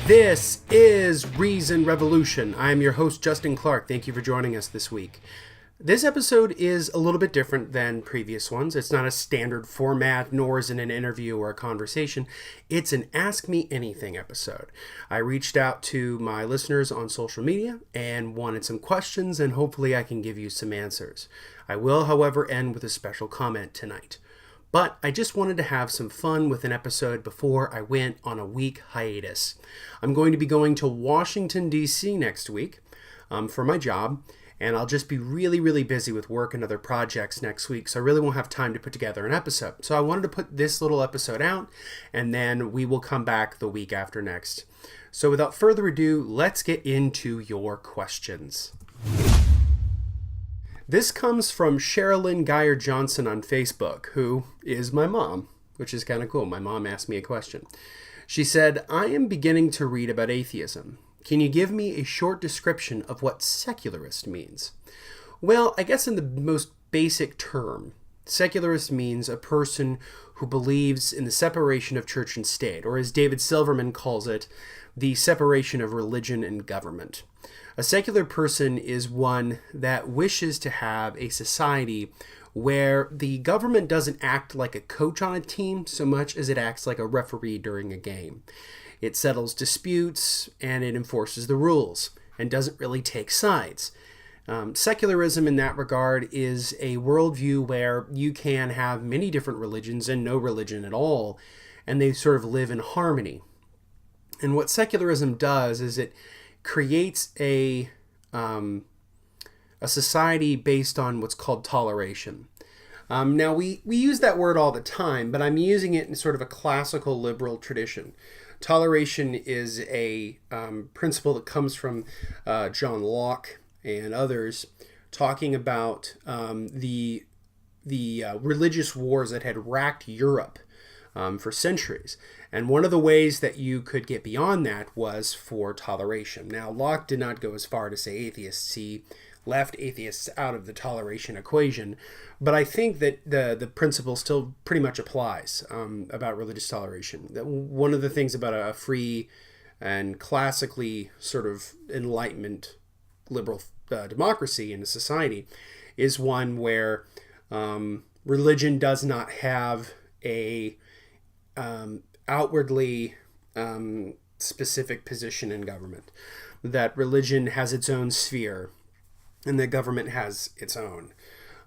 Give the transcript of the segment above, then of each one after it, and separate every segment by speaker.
Speaker 1: This is Reason Revolution. I am your host, Justin Clark. Thank you for joining us this week. This episode is a little bit different than previous ones. It's not a standard format, nor is it an interview or a conversation. It's an Ask Me Anything episode. I reached out to my listeners on social media and wanted some questions, and hopefully I can give you some answers. I will, however, end with a special comment tonight. But I just wanted to have some fun with an episode before I went on a week hiatus. I'm going to be going to Washington, D.C. next week for my job, and I'll just be really busy with work and other projects next week, so I really won't have time to put together an episode. So I wanted to put this little episode out, and then we will come back the week after next. So without further ado, let's get into your questions. This comes from Sherilyn Geyer Johnson on Facebook, who is my mom, which is kind of cool. My mom asked me a question. She said, I am beginning to read about atheism. Can you give me a short description of what secularist means? Well, I guess in the most basic term, secularist means a person who believes in the separation of church and state, or as David Silverman calls it, the separation of religion and government. A secular person is one that wishes to have a society where the government doesn't act like a coach on a team so much as it acts like a referee during a game. It settles disputes and it enforces the rules and doesn't really take sides. Secularism in that regard is a worldview where you can have many different religions and no religion at all, and they sort of live in harmony. And what secularism does is it creates a society based on what's called toleration. Now, we use that word all the time, but I'm using it in sort of a classical liberal tradition. Toleration is a principle that comes from John Locke and others, talking about the religious wars that had racked Europe for centuries. And one of the ways that you could get beyond that was for toleration. Now, Locke did not go as far to say atheists. He left atheists out of the toleration equation. But I think that the principle still pretty much applies about religious toleration. That one of the things about a free and classically sort of Enlightenment liberal democracy in a society is one where religion does not have a outwardly specific position in government, that religion has its own sphere and that government has its own.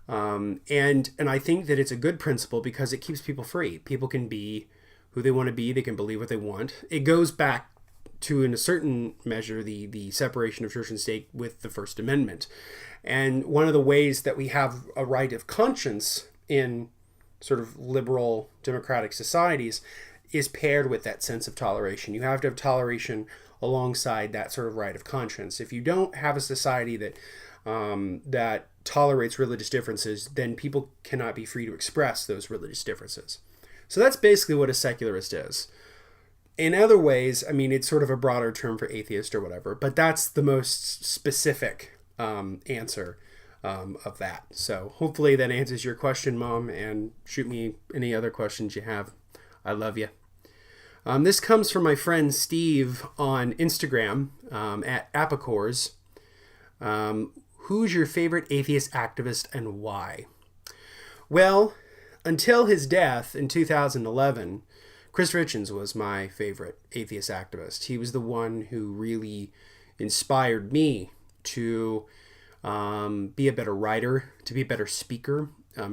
Speaker 1: And I think that it's a good principle because it keeps people free. People can be who they want to be. They can believe what they want. It goes back to, in a certain measure, the separation of church and state with the First Amendment. And one of the ways that we have a right of conscience in sort of liberal democratic societies is paired with that sense of toleration. You have to have toleration alongside that sort of right of conscience. If you don't have a society that that tolerates religious differences, then people cannot be free to express those religious differences. So that's basically what a secularist is. In other ways, I mean, it's sort of a broader term for atheist or whatever, but that's the most specific answer of that. So hopefully that answers your question, Mom, and shoot me any other questions you have. I love you. This comes from my friend Steve on Instagram at Apicores. Who's your favorite atheist activist and why? Well, until his death in 2011, Chris Richens was my favorite atheist activist. He was the one who really inspired me to be a better writer, to be a better speaker,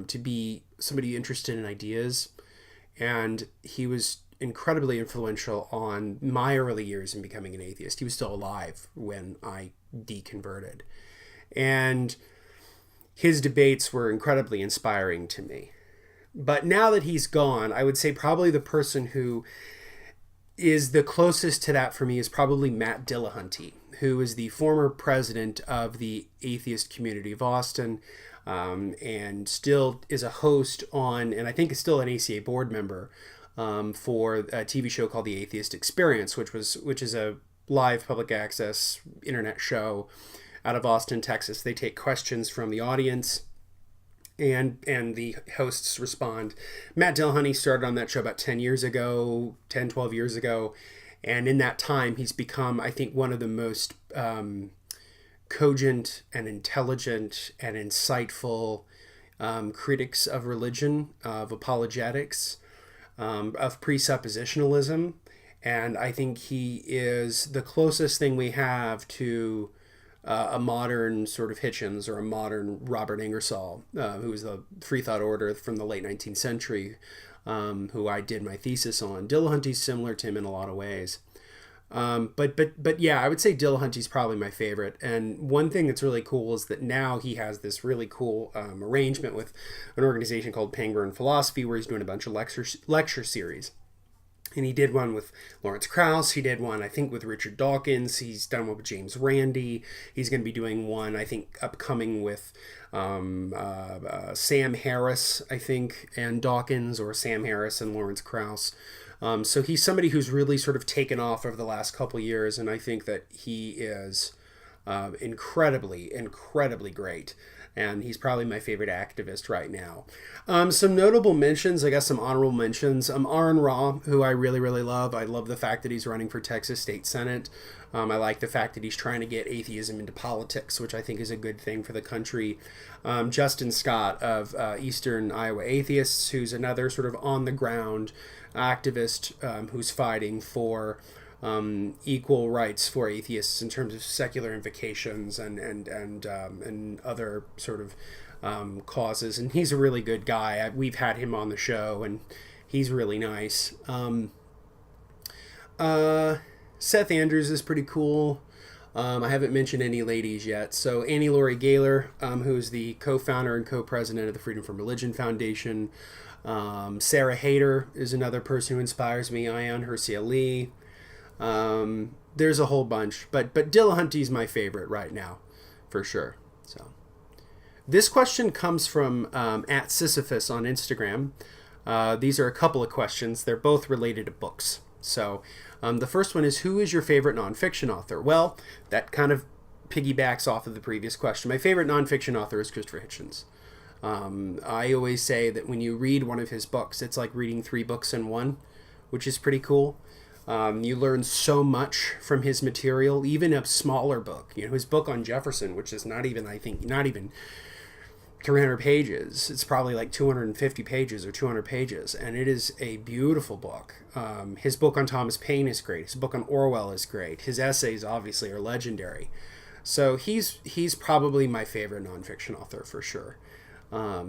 Speaker 1: to be somebody interested in ideas. And he was incredibly influential on my early years in becoming an atheist. He was still alive when I deconverted. And his debates were incredibly inspiring to me. But now that he's gone, I would say probably the person who is the closest to that for me is probably Matt Dillahunty, who is the former president of the atheist community of Austin, and still is a host on, and I think is still an ACA board member for a TV show called The Atheist Experience, which is a live public access internet show out of Austin, Texas. They take questions from the audience and the hosts respond. Matt Dillahunty started on that show about 12 years ago, And in that time, he's become, I think, one of the most cogent and intelligent and insightful critics of religion, of apologetics, of presuppositionalism. And I think he is the closest thing we have to a modern sort of Hitchens or a modern Robert Ingersoll, who was the Free Thought Order from the late 19th century, who I did my thesis on. Dillahunty's similar to him in a lot of ways. But yeah, I would say Dillahunty's probably my favorite. And one thing that's really cool is that now he has this really cool arrangement with an organization called Pangburn Philosophy, where he's doing a bunch of lecture series. And he did one with Lawrence Krauss. He did one, I think, with Richard Dawkins. He's done one with James Randi. He's going to be doing one, I think, upcoming with Sam Harris, I think, and Dawkins, or Sam Harris and Lawrence Krauss. So he's somebody who's really sort of taken off over the last couple of years, and I think that he is incredibly great. And he's probably my favorite activist right now. Some notable mentions, I guess some honorable mentions. Aaron Ra, who I really love. I love the fact that he's running for Texas State Senate. I like the fact that he's trying to get atheism into politics, which I think is a good thing for the country. Justin Scott of Eastern Iowa Atheists, who's another sort of on-the-ground activist who's fighting for equal rights for atheists in terms of secular invocations and other sort of causes. And he's a really good guy. We've had him on the show, and he's really nice. Seth Andrews is pretty cool. I haven't mentioned any ladies yet. So Annie Laurie Gaylor, who's the co-founder and co-president of the Freedom from Religion Foundation. Sarah Hayter is another person who inspires me. Ayaan Hirsi Ali. There's a whole bunch, but Dillahunty's my favorite right now, for sure. So this question comes from at Sisyphus on Instagram. These are a couple of questions. They're both related to books. So the first one is, who is your favorite nonfiction author? Well, that kind of piggybacks off of the previous question. My favorite nonfiction author is Christopher Hitchens. I always say that when you read one of his books, it's like reading 3 books in one, which is pretty cool. You learn so much from his material, even a smaller book. You know, his book on Jefferson, which is not even 300 pages. It's probably like 250 pages or 200 pages, and it is a beautiful book. His book on Thomas Paine is great. His book on Orwell is great. His essays, obviously, are legendary. So he's probably my favorite nonfiction author for sure. I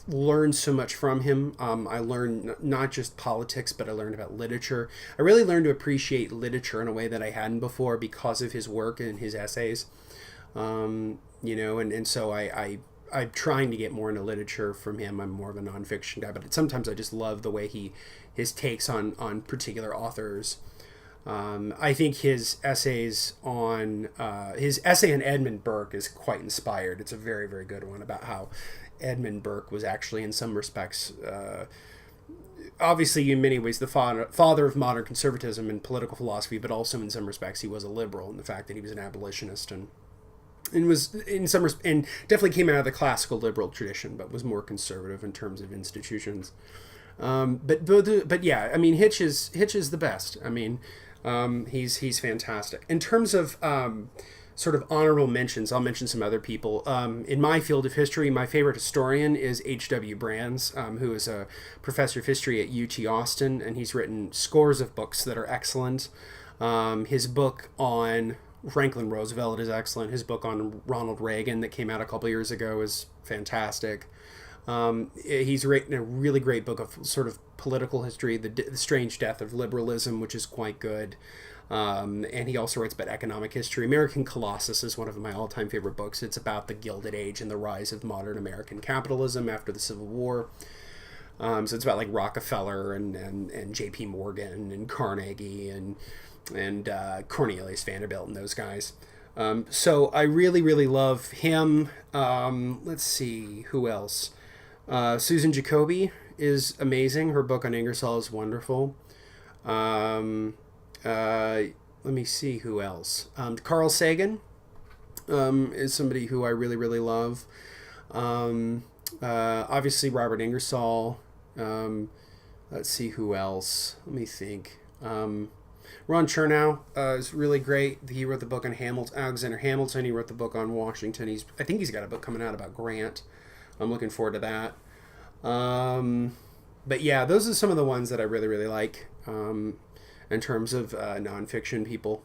Speaker 1: learned so much from him. I learned not just politics, but I learned about literature. I really learned to appreciate literature in a way that I hadn't before because of his work and his essays. So I'm trying to get more into literature from him. I'm more of a nonfiction guy, but sometimes I just love the way his takes on particular authors. I think his essays on his essay on Edmund Burke is quite inspired. It's a very, very good one about how Edmund Burke was actually, in some respects, obviously in many ways the father of modern conservatism and political philosophy, but also in some respects he was a liberal in the fact that he was an abolitionist and was and definitely came out of the classical liberal tradition, but was more conservative in terms of institutions. But yeah, I mean, Hitch is the best. I mean. He's fantastic. In terms of sort of honorable mentions, I'll mention some other people. In my field of history, my favorite historian is H.W. Brands, who is a professor of history at UT Austin, and he's written scores of books that are excellent. His book on Franklin Roosevelt is excellent. His book on Ronald Reagan that came out a couple years ago is fantastic. He's written a really great book of sort of political history, the Strange Death of Liberalism, which is quite good. And he also writes about economic history. American Colossus is one of my all-time favorite books. It's about the Gilded Age and the rise of modern American capitalism after the Civil War. So it's about like Rockefeller and J.P. Morgan and Carnegie and Cornelius Vanderbilt and those guys. So I really love him. Let's see, who else? Susan Jacoby is amazing. Her book on Ingersoll is wonderful. Let me see who else. Carl Sagan is somebody who I really love. Obviously Robert Ingersoll. Let's see who else. Let me think. Ron Chernow is really great. He wrote the book on Alexander Hamilton. He wrote the book on Washington. I think he's got a book coming out about Grant. I'm looking forward to that. But yeah, those are some of the ones that I really, really like in terms of nonfiction people.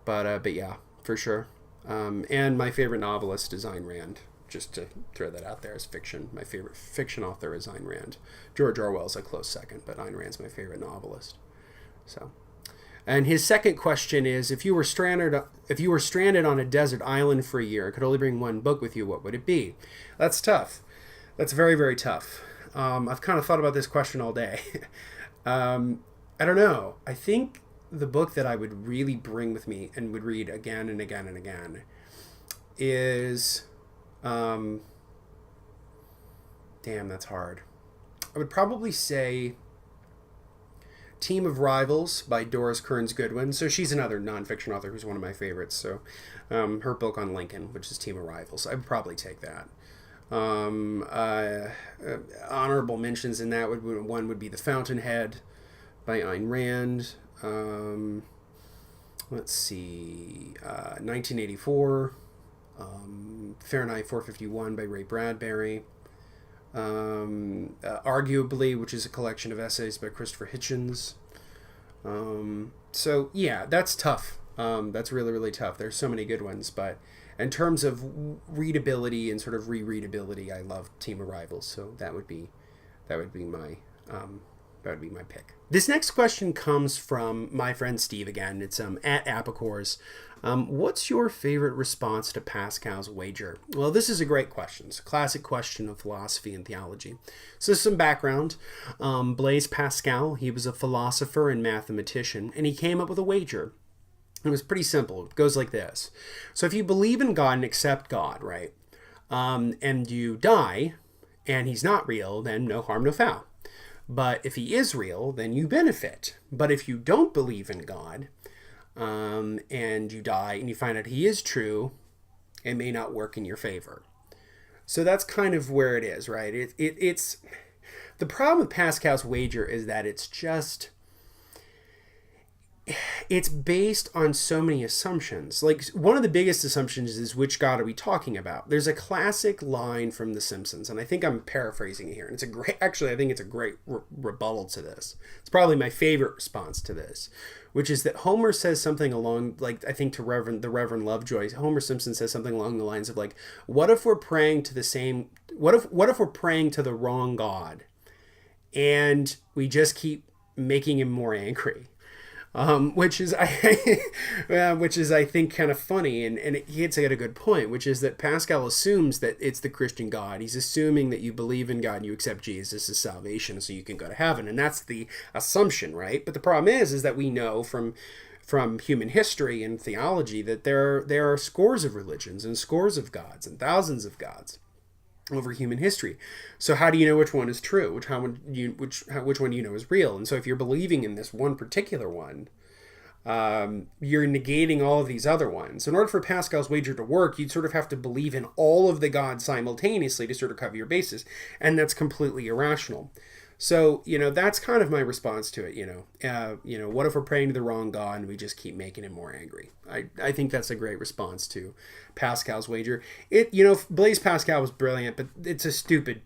Speaker 1: But yeah, for sure. And my favorite novelist is Ayn Rand. Just to throw that out there as fiction. My favorite fiction author is Ayn Rand. George Orwell's a close second, but Ayn Rand's my favorite novelist. So, and his second question is: if you were stranded on a desert island for a year and could only bring one book with you, what would it be? That's tough. That's very, very tough. I've kind of thought about this question all day. I don't know. I think the book that I would really bring with me and would read again and again and again is, damn, that's hard. I would probably say Team of Rivals by Doris Kearns Goodwin. So she's another nonfiction author who's one of my favorites. So her book on Lincoln, which is Team of Rivals, I would probably take that. Honorable mentions in that one would be The Fountainhead by Ayn Rand. Let's see, 1984, Fahrenheit 451 by Ray Bradbury. Arguably, which is a collection of essays by Christopher Hitchens. So yeah, that's tough. That's really, really tough. There's so many good ones, but in terms of readability and sort of rereadability, I love Team of Rivals. So that would be my pick. This next question comes from my friend Steve again. It's at Apicores. What's your favorite response to Pascal's wager? Well, this is a great question. It's a classic question of philosophy and theology. So some background. Blaise Pascal, he was a philosopher and mathematician, and he came up with a wager. It was pretty simple. It goes like this. So if you believe in God and accept God, right, and you die, and he's not real, then no harm, no foul. But if he is real, then you benefit. But if you don't believe in God, and you die and you find out he is true, it may not work in your favor. So that's kind of where it is, right? It's the problem with Pascal's wager is that it's based on so many assumptions. Like, one of the biggest assumptions is, which God are we talking about? There's a classic line from The Simpsons, and I think I'm paraphrasing it here. And I think it's a great rebuttal to this. It's probably my favorite response to this, which is that Homer says something along, like, I think to the Reverend Lovejoy, Homer Simpson says something along the lines of, like, what if we're praying to the wrong God, and we just keep making him more angry? Which is I think kind of funny, and he hits at a good point, which is that Pascal assumes that it's the Christian God. He's assuming that you believe in God and you accept Jesus as salvation so you can go to heaven, and that's the assumption, right? But the problem is that we know from human history and theology that there are scores of religions and scores of gods and thousands of gods over human history. So how do you know which one is true? Which one do you know is real? And so if you're believing in this one particular one, you're negating all of these other ones. In order for Pascal's wager to work, you'd sort of have to believe in all of the gods simultaneously to sort of cover your bases, and that's completely irrational. So, that's kind of my response to it. What if we're praying to the wrong God and we just keep making him more angry? I think that's a great response to Pascal's wager. Blaise Pascal was brilliant, but it's a stupid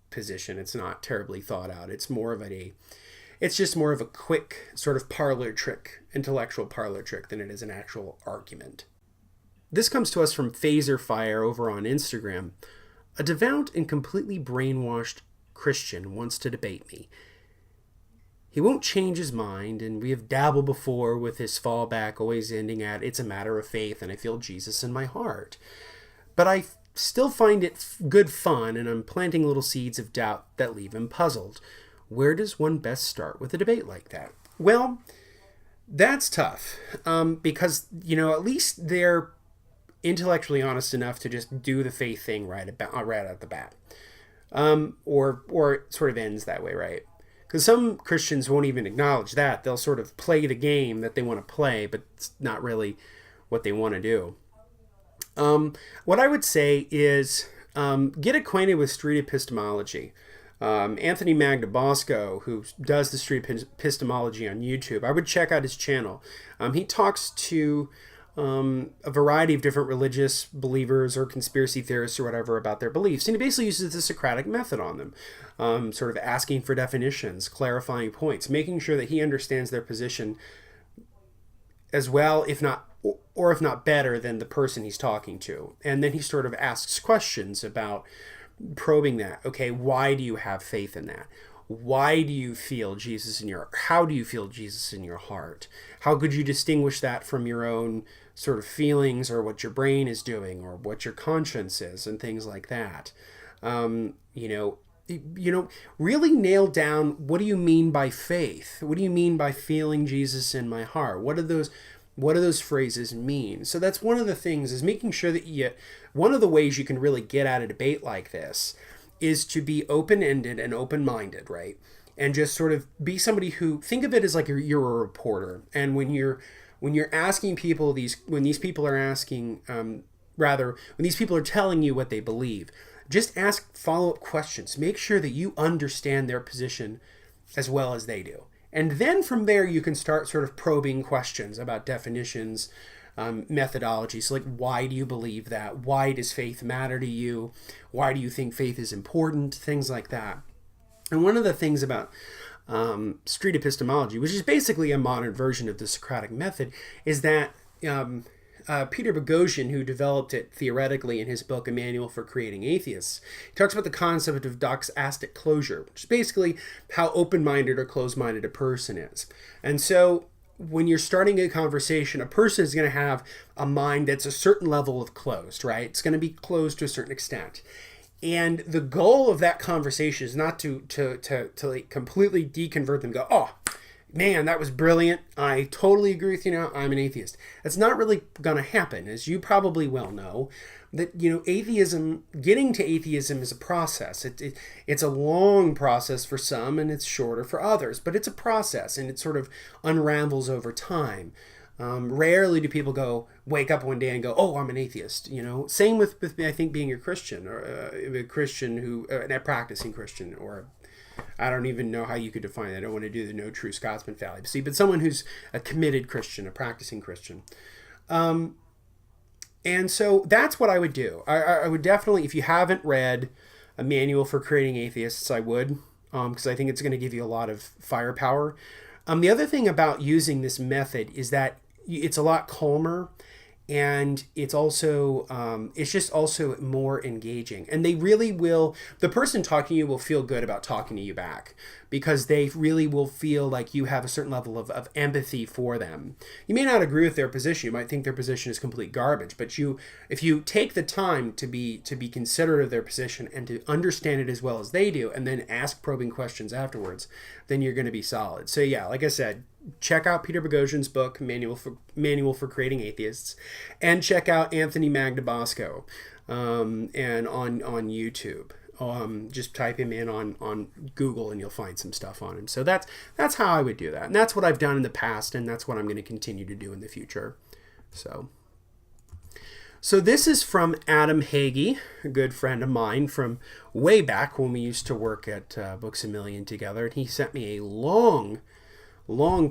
Speaker 1: position. It's not terribly thought out. It's just more of a quick sort of parlor trick, intellectual parlor trick, than it is an actual argument. This comes to us from Phaser Fire over on Instagram. A devout and completely brainwashed Christian wants to debate me. He won't change his mind, and we have dabbled before with his fallback always ending at, it's a matter of faith and I feel Jesus in my heart. But I still find it good fun, and I'm planting little seeds of doubt that leave him puzzled. Where does one best start with a debate like that? Well, that's tough, because, at least they're intellectually honest enough to just do the faith thing right out the bat. Or it sort of ends that way, right? Because some Christians won't even acknowledge that. They'll sort of play the game that they want to play, but it's not really what they want to do. What I would say is get acquainted with street epistemology. Anthony Magnabosco, who does the street epistemology on YouTube, I would check out his channel. He talks to a variety of different religious believers or conspiracy theorists or whatever about their beliefs. And he basically uses the Socratic method on them, sort of asking for definitions, clarifying points, making sure that he understands their position as well, if not better than the person he's talking to. And then he sort of asks questions about probing that. Okay, why do you have faith in that? Why do you feel Jesus in your, how do you feel Jesus in your heart? How could you distinguish that from your own sort of feelings or what your brain is doing or what your conscience is and things like that? Really nail down, what do you mean by faith? What do you mean by feeling Jesus in my heart? What do those phrases mean? So that's one of the things, is making sure that one of the ways you can really get at a debate like this is to be open-ended and open-minded, right? And just sort of be somebody who, think of it as like you're a reporter. And when you're asking people when these people are telling you what they believe, just ask follow-up questions. Make sure that you understand their position as well as they do. And then from there, you can start sort of probing questions about definitions, methodology. So like, why do you believe that? Why does faith matter to you? Why do you think faith is important? Things like that. And one of the things about street epistemology, which is basically a modern version of the Socratic method, is that Peter Boghossian, who developed it theoretically in his book, A Manual for Creating Atheists, he talks about the concept of doxastic closure, which is basically how open-minded or closed-minded a person is. And so when you're starting a conversation, a person is going to have a mind that's a certain level of closed, right? It's going to be closed to a certain extent. And the goal of that conversation is not to like completely deconvert them, go, oh, man, that was brilliant. I totally agree with you now. I'm an atheist. That's not really going to happen, as you probably well know. That, atheism, getting to atheism is a process. It's a long process for some, and it's shorter for others. But it's a process, and it sort of unravels over time. Rarely do people wake up one day and go, oh, I'm an atheist. Same with I think, being a Christian, or a Christian a practicing Christian, or I don't even know how you could define that. I don't want to do the no true Scotsman fallacy, but someone who's a committed Christian, a practicing Christian. And so that's what I would do. I would definitely, if you haven't read A Manual for Creating Atheists, I would, because I think it's going to give you a lot of firepower. The other thing about using this method is that it's a lot calmer, and it's also it's just also more engaging. And they really will, the person talking to you will feel good about talking to you back, because they really will feel like you have a certain level of empathy for them. You may not agree with their position. You might think their position is complete garbage, but if you take the time to be considerate of their position and to understand it as well as they do, and then ask probing questions afterwards, then you're going to be solid. So yeah, like I said, check out Peter Boghossian's book, Manual for Creating Atheists, and check out Anthony Magnabosco and on YouTube. Just type him in on Google and you'll find some stuff on him. So that's how I would do that. And that's what I've done in the past, and that's what I'm going to continue to do in the future. So this is from Adam Hagee, a good friend of mine from way back when we used to work at Books A Million together. And he sent me a long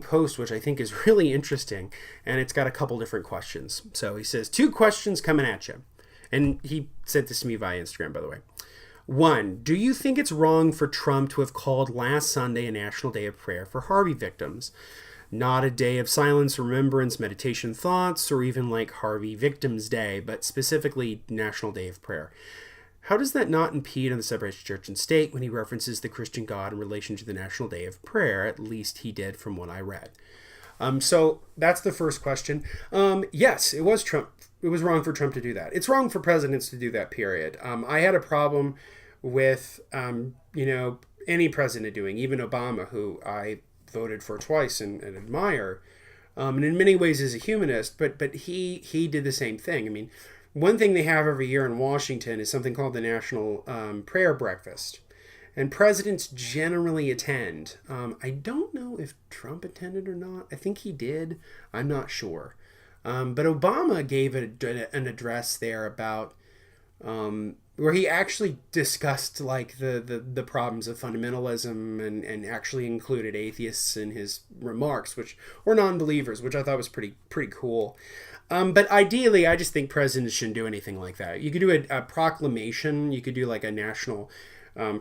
Speaker 1: post, which I think is really interesting, and it's got a couple different questions. So he says, 2 questions coming at you. And he sent this to me via Instagram, by the way. 1, do you think it's wrong for Trump to have called last Sunday a National Day of Prayer for Harvey victims? Not a day of silence, remembrance, meditation, thoughts, or even like Harvey Victims Day, but specifically National Day of Prayer. How does that not impede on the separation of church and state when he references the Christian God in relation to the National Day of Prayer? At least he did from what I read. So that's the first question. Yes, it was Trump. It was wrong for Trump to do that. It's wrong for presidents to do that, period. I had a problem with, any president doing, even Obama, who I voted for twice and admire, and in many ways is a humanist, but he did the same thing. I mean, one thing they have every year in Washington is something called the National Prayer Breakfast. And presidents generally attend. I don't know if Trump attended or not. I think he did. I'm not sure. But Obama gave an address there about, where he actually discussed like the problems of fundamentalism and actually included atheists in his remarks, which or non-believers, which I thought was pretty cool. But ideally, I just think presidents shouldn't do anything like that. You could do a proclamation. You could do like a national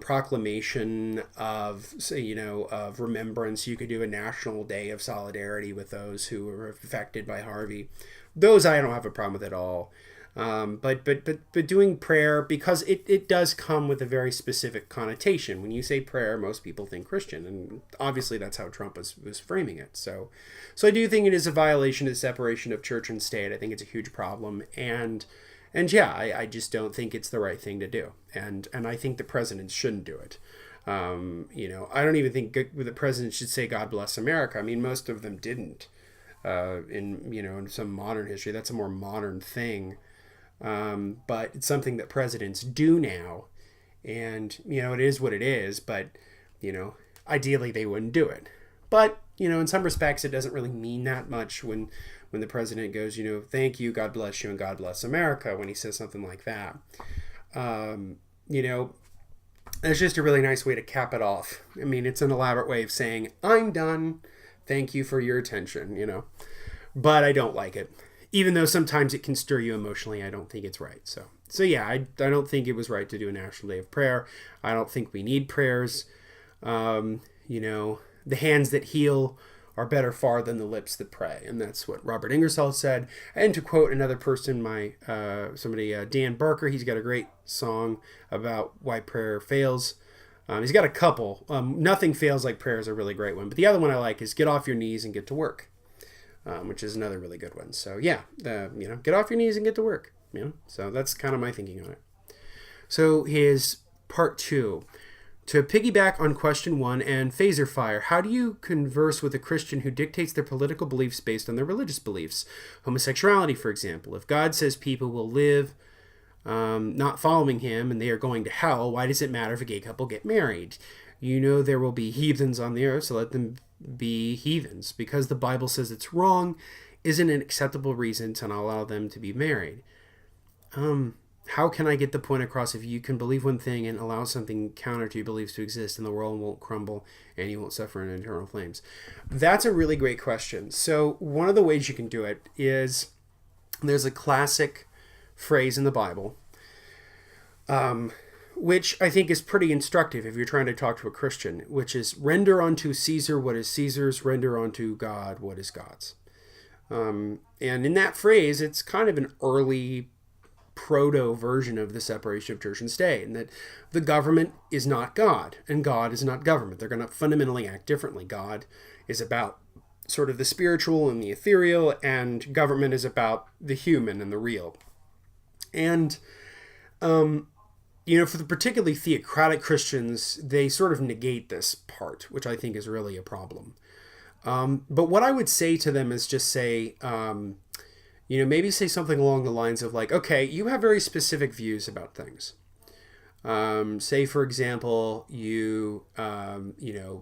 Speaker 1: proclamation of, of remembrance. You could do a national day of solidarity with those who were affected by Harvey. Those I don't have a problem with at all. But doing prayer, because it does come with a very specific connotation. When you say prayer, most people think Christian, and obviously that's how Trump was framing it. So I do think it is a violation of the separation of church and state. I think it's a huge problem, and yeah, I just don't think it's the right thing to do, and I think the president shouldn't do it. I don't even think the president should say "God bless America." I mean, most of them didn't. In some modern history, that's a more modern thing. But it's something that presidents do now, and it is what it is, but ideally they wouldn't do it. But in some respects it doesn't really mean that much when the president goes, thank you, God bless you, and God bless America, when he says something like that. It's just a really nice way to cap it off. I mean, it's an elaborate way of saying, I'm done, thank you for your attention, but I don't like it. Even though sometimes it can stir you emotionally, I don't think it's right. So yeah, I don't think it was right to do a National Day of Prayer. I don't think we need prayers. The hands that heal are better far than the lips that pray. And that's what Robert Ingersoll said. And to quote another person, Dan Barker, he's got a great song about why prayer fails. He's got a couple. Nothing Fails Like Prayer is a really great one. But the other one I like is Get Off Your Knees and Get to Work. Which is another really good one. So yeah, get off your knees and get to work. So that's kind of my thinking on it. So here's part 2. To piggyback on question 1 and phaser fire, how do you converse with a Christian who dictates their political beliefs based on their religious beliefs? Homosexuality, for example. If God says people will live not following him and they are going to hell, why does it matter if a gay couple get married? There will be heathens on the earth, so let them be heathens. Because the Bible says it's wrong isn't an acceptable reason to not allow them to be married. How can I get the point across if you can believe one thing and allow something counter to your beliefs to exist and the world won't crumble and you won't suffer in eternal flames? That's a really great question. So one of the ways you can do it is there's a classic phrase in the Bible, which I think is pretty instructive if you're trying to talk to a Christian, which is render unto Caesar what is Caesar's, render unto God what is God's. And in that phrase, it's kind of an early proto version of the separation of church and state, and that the government is not God and God is not government. They're going to fundamentally act differently. God is about sort of the spiritual and the ethereal, and government is about the human and the real. And for the particularly theocratic Christians, they sort of negate this part, which I think is really a problem. But what I would say to them is just say, maybe say something along the lines of like, okay, you have very specific views about things. Say, for example,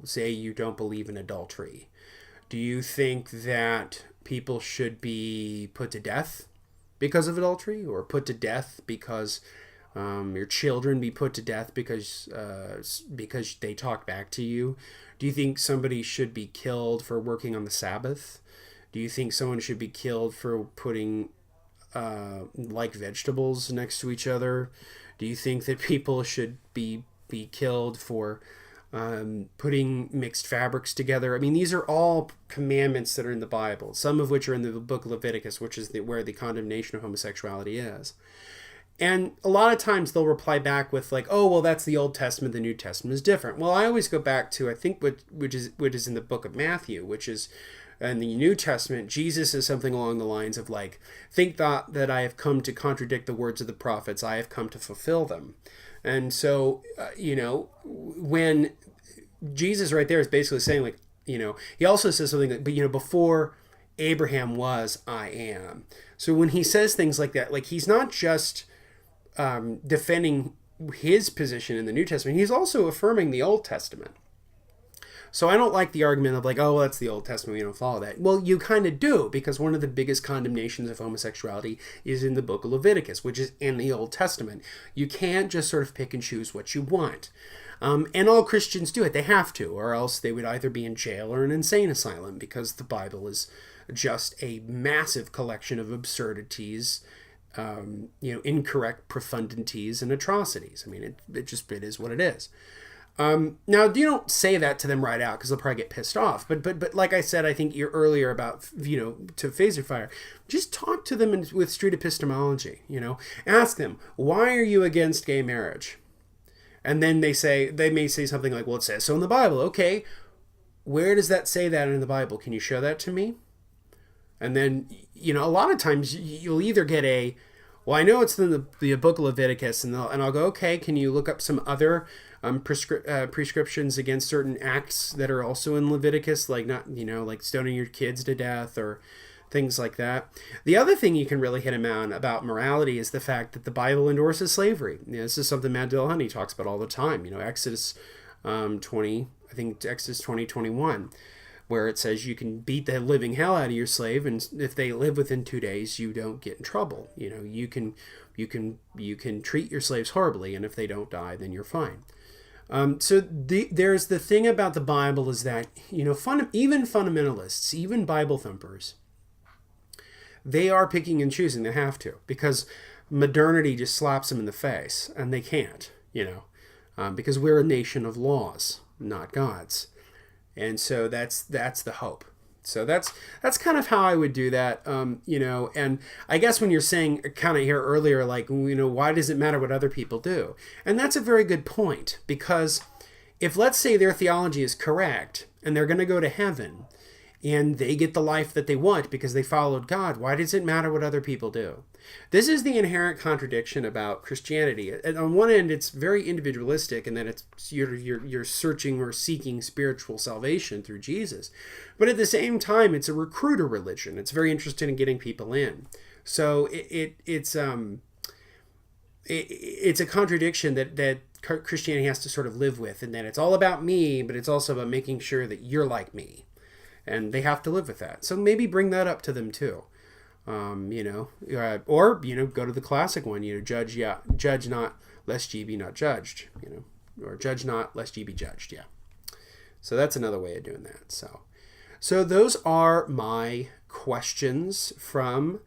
Speaker 1: say you don't believe in adultery. Do you think that people should be put to death because of adultery, or put to death because your children be put to death because they talk back to you? Do you think somebody should be killed for working on the Sabbath? Do you think someone should be killed for putting like vegetables next to each other? Do you think that people should be killed for putting mixed fabrics together? I mean, these are all commandments that are in the Bible, some of which are in the book of Leviticus, which is where the condemnation of homosexuality is. And a lot of times they'll reply back with like, oh, well, that's the Old Testament. The New Testament is different. Well, I always go back to, I think, which is in the book of Matthew, which is in the New Testament. Jesus says something along the lines of like, think not that I have come to contradict the words of the prophets. I have come to fulfill them. And so, when Jesus right there is basically saying like, he also says something like, but before Abraham was, I am. So when he says things like that, like he's not just defending his position in the New Testament, he's also affirming the Old Testament. So I don't like the argument of like, oh, well, that's the Old Testament, we don't follow that. Well, you kind of do, because one of the biggest condemnations of homosexuality is in the book of Leviticus, which is in the Old Testament. You can't just sort of pick and choose what you want. And all Christians do it. They have to, or else they would either be in jail or an insane asylum, because the Bible is just a massive collection of absurdities, incorrect profundities and atrocities. I mean, it is what it is. Now, you don't say that to them right out, because they'll probably get pissed off. But like I said, I think earlier about, to Phaser Fire, just talk to them with street epistemology, ask them, why are you against gay marriage? And then they may say something like, well, it says so in the Bible. Okay, where does that say that in the Bible? Can you show that to me? And then, a lot of times you'll either get well, I know it's in the book of Leviticus, and I'll go, okay, can you look up some other prescriptions against certain acts that are also in Leviticus, like like stoning your kids to death or things like that. The other thing you can really hit him on about morality is the fact that the Bible endorses slavery. This is something Matt Dillahunty talks about all the time. Exodus 20, I think Exodus 20:21, where it says you can beat the living hell out of your slave, and if they live within 2 days, you don't get in trouble. You can treat your slaves horribly, and if they don't die, then you're fine. There's the thing about the Bible is that, even fundamentalists, even Bible thumpers, they are picking and choosing. They have to, because modernity just slaps them in the face, and they can't, because we're a nation of laws, not gods. And so that's the hope. So that's kind of how I would do that, and I guess when you're saying kind of here earlier, like, why does it matter what other people do? And that's a very good point, because if, let's say, their theology is correct and they're going to go to heaven and they get the life that they want because they followed God, why does it matter what other people do? This is the inherent contradiction about Christianity. And on one end, it's very individualistic, and that you're searching or seeking spiritual salvation through Jesus. But at the same time, it's a recruiter religion. It's very interested in getting people in. So it's a contradiction that Christianity has to sort of live with, and that it's all about me, but it's also about making sure that you're like me. And they have to live with that. So maybe bring that up to them too. Or go to the classic one, judge not, lest ye be not judged, or judge not, lest ye be judged. Yeah. So that's another way of doing that. So those are my questions from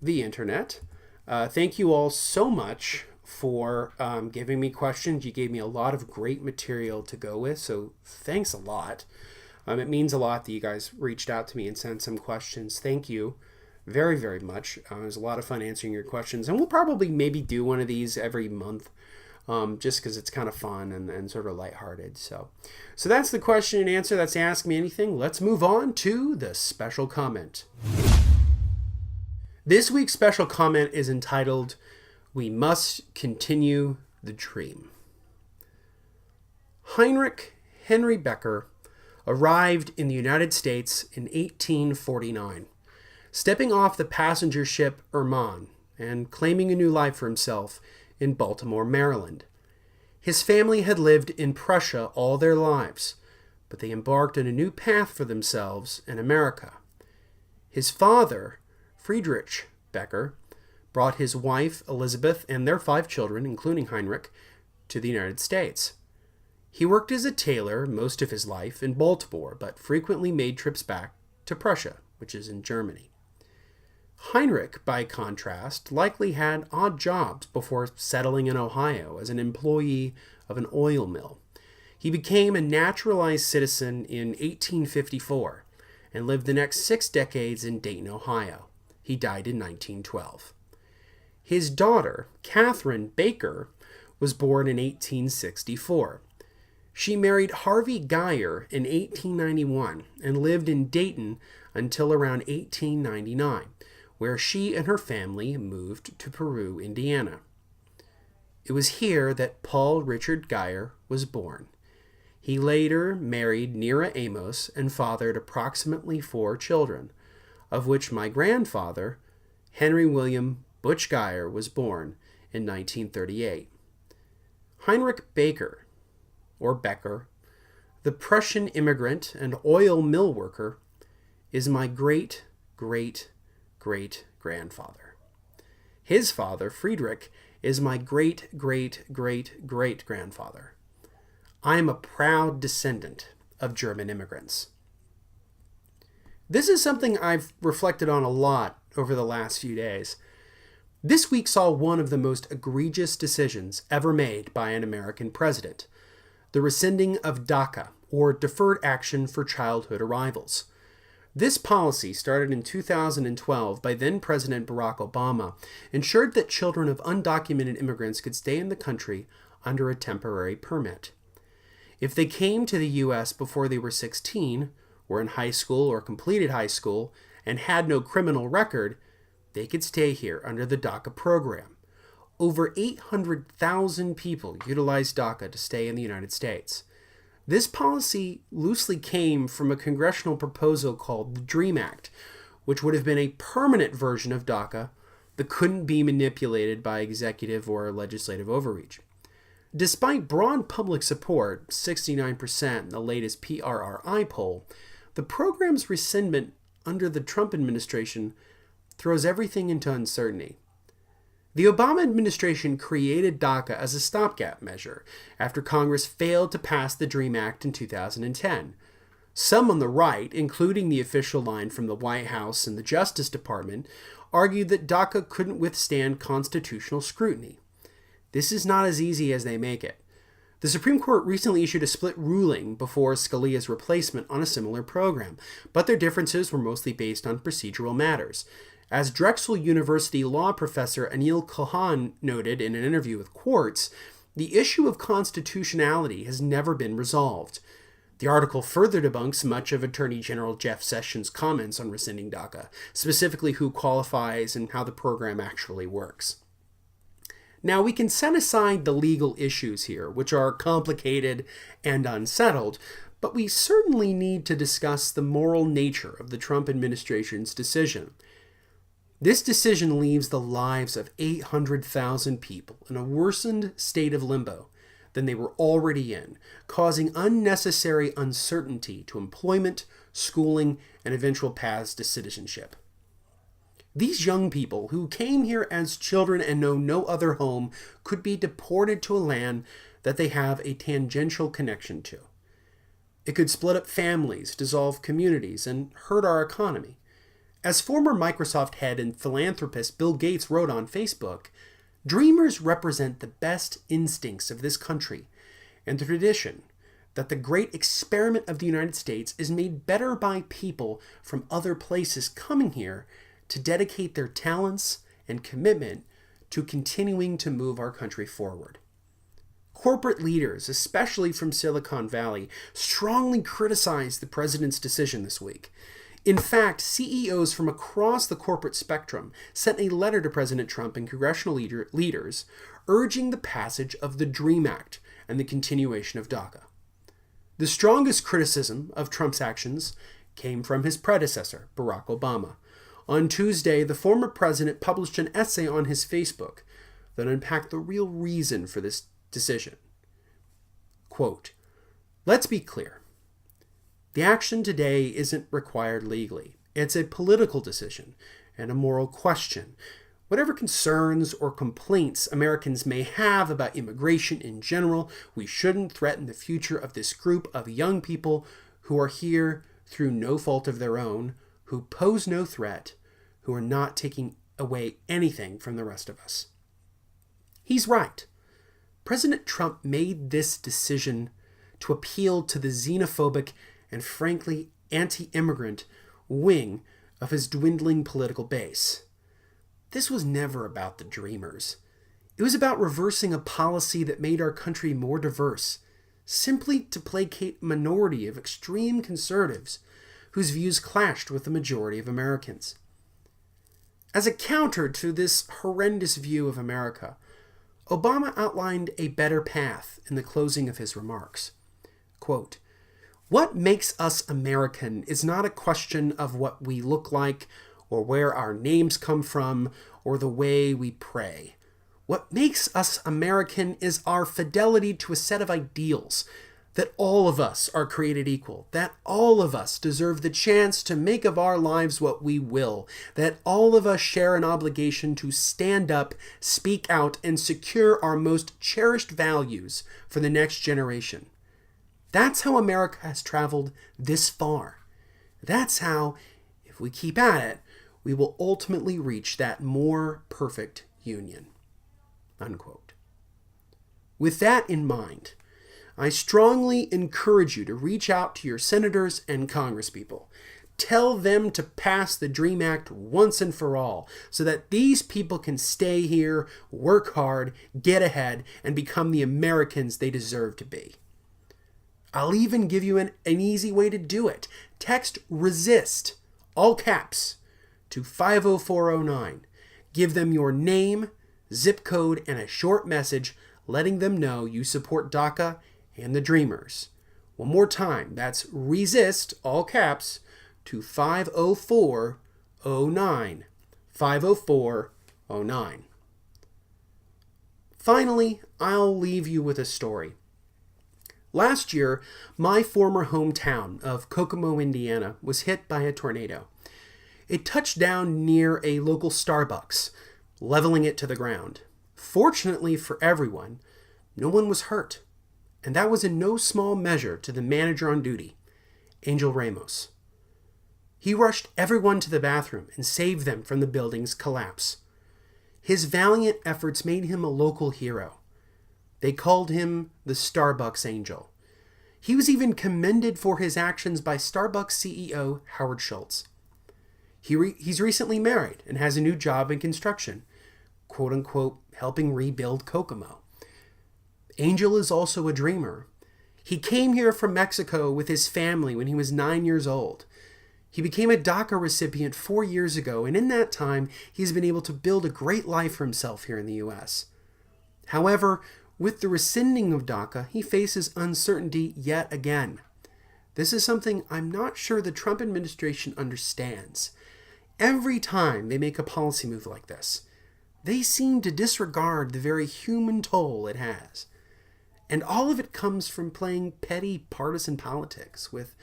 Speaker 1: the internet. Thank you all so much for giving me questions. You gave me a lot of great material to go with. So thanks a lot. It means a lot that you guys reached out to me and sent some questions. Thank you very, very much. It was a lot of fun answering your questions. And we'll probably maybe do one of these every month, just because it's kind of fun and sort of lighthearted. So that's the question and answer. That's Ask Me Anything. Let's move on to the special comment. This week's special comment is entitled, "We Must Continue the Dream." Heinrich Henry Becker arrived in the United States in 1849, stepping off the passenger ship Erman and claiming a new life for himself in Baltimore, Maryland. His family had lived in Prussia all their lives, but they embarked on a new path for themselves in America. His father, Friedrich Becker, brought his wife Elizabeth and their 5 children, including Heinrich, to the United States. He worked as a tailor most of his life in Baltimore, but frequently made trips back to Prussia, which is in Germany. Heinrich, by contrast, likely had odd jobs before settling in Ohio as an employee of an oil mill. He became a naturalized citizen in 1854 and lived the next 6 decades in Dayton, Ohio. He died in 1912. His daughter, Catherine Baker, was born in 1864. She married Harvey Geyer in 1891 and lived in Dayton until around 1899, where she and her family moved to Peru, Indiana. It was here that Paul Richard Geyer was born. He later married Nera Amos and fathered approximately 4 children, of which my grandfather, Henry William Butch Geyer, was born in 1938. Heinrich Baker, or Becker, the Prussian immigrant and oil mill worker is my great-great-great-grandfather. His father, Friedrich, is my great-great-great-great-grandfather. I am a proud descendant of German immigrants. This is something I've reflected on a lot over the last few days. This week saw one of the most egregious decisions ever made by an American president, the rescinding of DACA, or Deferred Action for Childhood Arrivals. This policy, started in 2012 by then-President Barack Obama, ensured that children of undocumented immigrants could stay in the country under a temporary permit. If they came to the U.S. before they were 16, were in high school or completed high school, and had no criminal record, they could stay here under the DACA program. Over 800,000 people utilized DACA to stay in the United States. This policy loosely came from a congressional proposal called the DREAM Act, which would have been a permanent version of DACA that couldn't be manipulated by executive or legislative overreach. Despite broad public support, 69% in the latest PRRI poll, the program's rescindment under the Trump administration throws everything into uncertainty. The Obama administration created DACA as a stopgap measure after Congress failed to pass the DREAM Act in 2010. Some on the right, including the official line from the White House and the Justice Department, argued that DACA couldn't withstand constitutional scrutiny. This is not as easy as they make it. The Supreme Court recently issued a split ruling before Scalia's replacement on a similar program, but their differences were mostly based on procedural matters. As Drexel University law professor Anil Kohan noted in an interview with Quartz, the issue of constitutionality has never been resolved. The article further debunks much of Attorney General Jeff Sessions' comments on rescinding DACA, specifically who qualifies and how the program actually works. Now, we can set aside the legal issues here, which are complicated and unsettled, but we certainly need to discuss the moral nature of the Trump administration's decision. This decision leaves the lives of 800,000 people in a worsened state of limbo than they were already in, causing unnecessary uncertainty to employment, schooling, and eventual paths to citizenship. These young people who came here as children and know no other home could be deported to a land that they have a tangential connection to. It could split up families, dissolve communities, and hurt our economy. As former Microsoft head and philanthropist Bill Gates wrote on Facebook, dreamers represent the best instincts of this country and the tradition that the great experiment of the United States is made better by people from other places coming here to dedicate their talents and commitment to continuing to move our country forward. Corporate leaders, especially from Silicon Valley, strongly criticized the president's decision this week. In fact, CEOs from across the corporate spectrum sent a letter to President Trump and congressional leaders urging the passage of the DREAM Act and the continuation of DACA. The strongest criticism of Trump's actions came from his predecessor, Barack Obama. On Tuesday, the former president published an essay on his Facebook that unpacked the real reason for this decision. Quote, "Let's be clear. The action today isn't required legally. It's a political decision and a moral question. Whatever concerns or complaints Americans may have about immigration in general, we shouldn't threaten the future of this group of young people who are here through no fault of their own, who pose no threat, who are not taking away anything from the rest of us." He's right. President Trump made this decision to appeal to the xenophobic and frankly anti-immigrant wing of his dwindling political base. This was never about the dreamers. It was about reversing a policy that made our country more diverse, simply to placate a minority of extreme conservatives whose views clashed with the majority of Americans. As a counter to this horrendous view of America, Obama outlined a better path in the closing of his remarks. Quote, "What makes us American is not a question of what we look like or where our names come from or the way we pray. What makes us American is our fidelity to a set of ideals that all of us are created equal, that all of us deserve the chance to make of our lives what we will, that all of us share an obligation to stand up, speak out, and secure our most cherished values for the next generation. That's how America has traveled this far. That's how, if we keep at it, we will ultimately reach that more perfect union." Unquote. With that in mind, I strongly encourage you to reach out to your senators and congresspeople. Tell them to pass the DREAM Act once and for all so that these people can stay here, work hard, get ahead, and become the Americans they deserve to be. I'll even give you an easy way to do it. Text RESIST, all caps, to 50409. Give them your name, zip code, and a short message letting them know you support DACA and the Dreamers. One more time, that's RESIST, all caps, to 50409. 50409. Finally, I'll leave you with a story. Last year, my former hometown of Kokomo, Indiana, was hit by a tornado. It touched down near a local Starbucks, leveling it to the ground. Fortunately for everyone, no one was hurt. And that was in no small measure to the manager on duty, Angel Ramos. He rushed everyone to the bathroom and saved them from the building's collapse. His valiant efforts made him a local hero. They called him the Starbucks Angel. He was even commended for his actions by Starbucks CEO Howard Schultz. He's recently married and has a new job in construction, quote-unquote, helping rebuild Kokomo. Angel is also a dreamer. He came here from Mexico with his family when he was 9 years old. He became a DACA recipient 4 years ago, and in that time, he's been able to build a great life for himself here in the U.S. However, with the rescinding of DACA, he faces uncertainty yet again. This is something I'm not sure the Trump administration understands. Every time they make a policy move like this, they seem to disregard the very human toll it has. And all of it comes from playing petty partisan politics with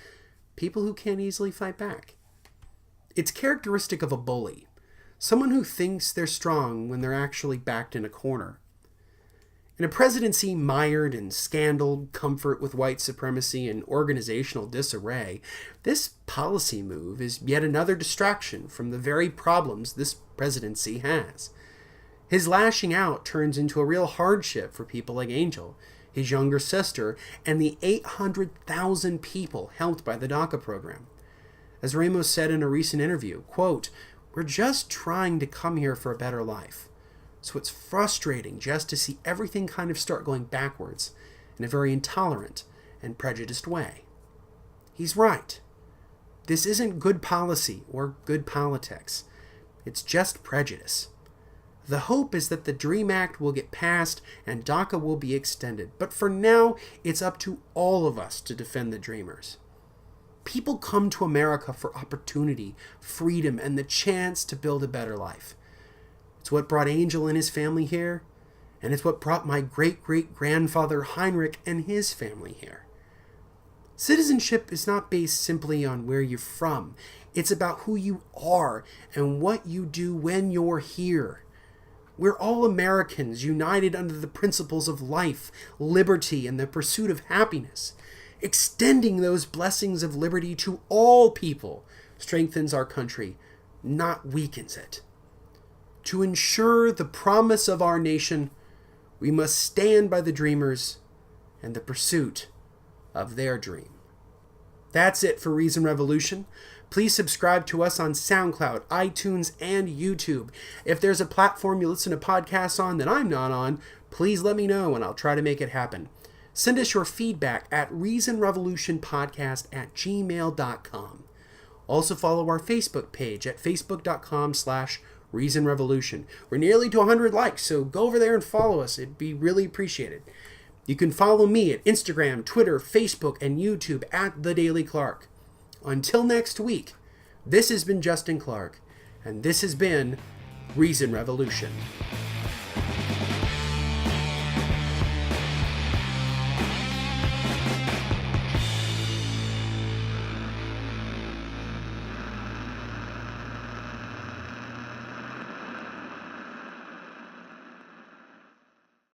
Speaker 1: people who can't easily fight back. It's characteristic of a bully, someone who thinks they're strong when they're actually backed in a corner. In a presidency mired in scandal, comfort with white supremacy, and organizational disarray, this policy move is yet another distraction from the very problems this presidency has. His lashing out turns into a real hardship for people like Angel, his younger sister, and the 800,000 people helped by the DACA program. As Ramos said in a recent interview, quote, "We're just trying to come here for a better life. So it's frustrating just to see everything kind of start going backwards in a very intolerant and prejudiced way." He's right. This isn't good policy or good politics. It's just prejudice. The hope is that the DREAM Act will get passed and DACA will be extended. But for now, it's up to all of us to defend the Dreamers. People come to America for opportunity, freedom, and the chance to build a better life. It's what brought Angel and his family here, and it's what brought my great-great-grandfather Heinrich and his family here. Citizenship is not based simply on where you're from. It's about who you are and what you do when you're here. We're all Americans united under the principles of life, liberty, and the pursuit of happiness. Extending those blessings of liberty to all people strengthens our country, not weakens it. To ensure the promise of our nation, we must stand by the Dreamers and the pursuit of their dream. That's it for Reason Revolution. Please subscribe to us on SoundCloud, iTunes, and YouTube. If there's a platform you listen to podcasts on that I'm not on, please let me know and I'll try to make it happen. Send us your feedback at reasonrevolutionpodcast@gmail.com. Also follow our Facebook page at facebook.com/reasonrevolution. We're nearly to 100 likes, so go over there and follow us. It'd be really appreciated. You can follow me at Instagram, Twitter, Facebook, and YouTube at The Daily Clark. Until next week, this has been Justin Clark, and this has been Reason Revolution.